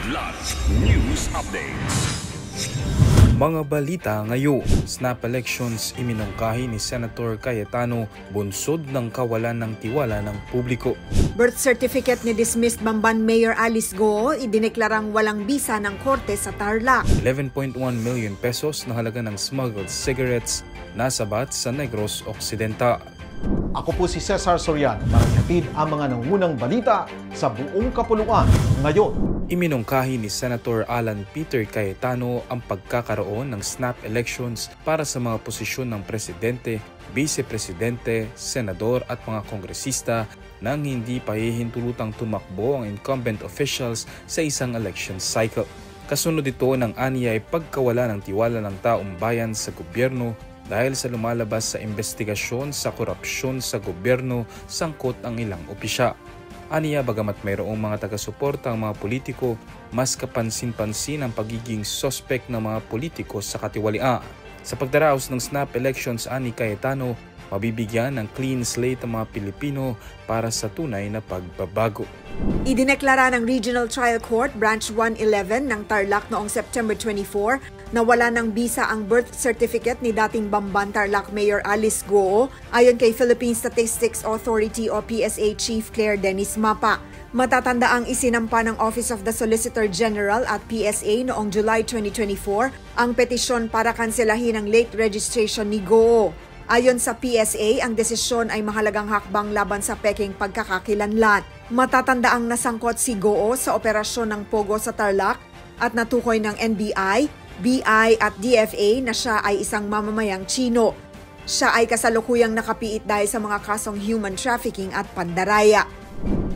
Kidlat News Updates. Mga balita ngayon, snap elections iminungkahi ni Senator Cayetano bunsod ng kawalan ng tiwala ng publiko. Birth certificate ni dismissed Bamban Mayor Alice Go idineklarang walang bisa ng korte sa Tarlac. 11.1 million pesos na halaga ng smuggled cigarettes nasabat sa Negros Occidental. Ako po si Cesar Soriano para ihatid ang mga nangunang balita sa buong kapuluan ngayon. Iminungkahi ni Senator Alan Peter Cayetano ang pagkakaroon ng snap elections para sa mga posisyon ng presidente, vice-presidente, senador at mga kongresista nang hindi pahihintulutang tumakbo ang incumbent officials sa isang election cycle. Kasunod ito ng anyay pagkawala ng tiwala ng taong bayan sa gobyerno dahil sa lumalabas sa investigasyon sa korupsyon sa gobyerno sangkot ang ilang opisyal. Aniya bagamat mayroong mga taga-suporta ang mga politiko, mas kapansin-pansin ang pagiging suspect ng mga politiko sa katiwalian. Sa pagdaraos ng snap elections ani Cayetano, mabibigyan ng clean slate ang mga Pilipino para sa tunay na pagbabago. Idineklara ng Regional Trial Court Branch 111 ng Tarlac noong September 24 na wala ng bisa ang birth certificate ni dating Bamban Tarlac Mayor Alice Go ayon kay Philippine Statistics Authority o PSA Chief Claire Dennis Mapa. Matatanda ang isinampa ng Office of the Solicitor General at PSA noong July 2024 ang petisyon para kanselahin ang late registration ni Go. Ayon sa PSA, ang desisyon ay mahalagang hakbang laban sa peking pagkakakilanlan. Matatanda ang nasangkot si Go sa operasyon ng Pogo sa Tarlac at natukoy ng NBI, BI at DFA na siya ay isang mamamayang Chino. Siya ay kasalukuyang nakapiit dahil sa mga kasong human trafficking at pandaraya.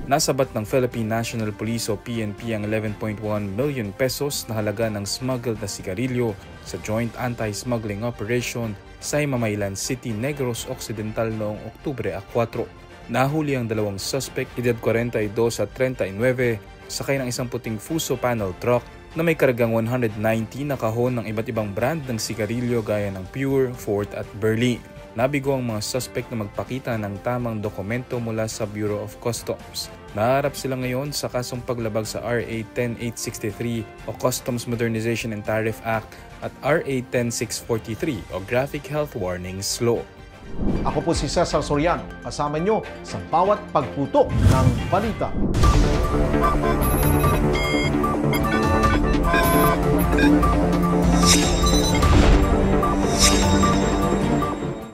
Nasabat ng Philippine National Police o PNP ang 11.1 million pesos na halaga ng smuggled na sigarilyo sa joint anti-smuggling operation sa Himamaylan City, Negros Occidental noong Oktubre 4. Nahuli ang dalawang suspect, edad 42 at 39, sakay ng isang puting Fuso panel truck na may kargang 190 na kahon ng iba't ibang brand ng sigarilyo gaya ng Pure, Fort at Berlin. Nabigo ang mga suspect na magpakita ng tamang dokumento mula sa Bureau of Customs. Naharap sila ngayon sa kasong paglabag sa RA 10863 o Customs Modernization and Tariff Act at RA 10643 o Graphic Health Warnings Law. Ako po si Cesar Soriano, kasama nyo sa bawat pagputok ng balita.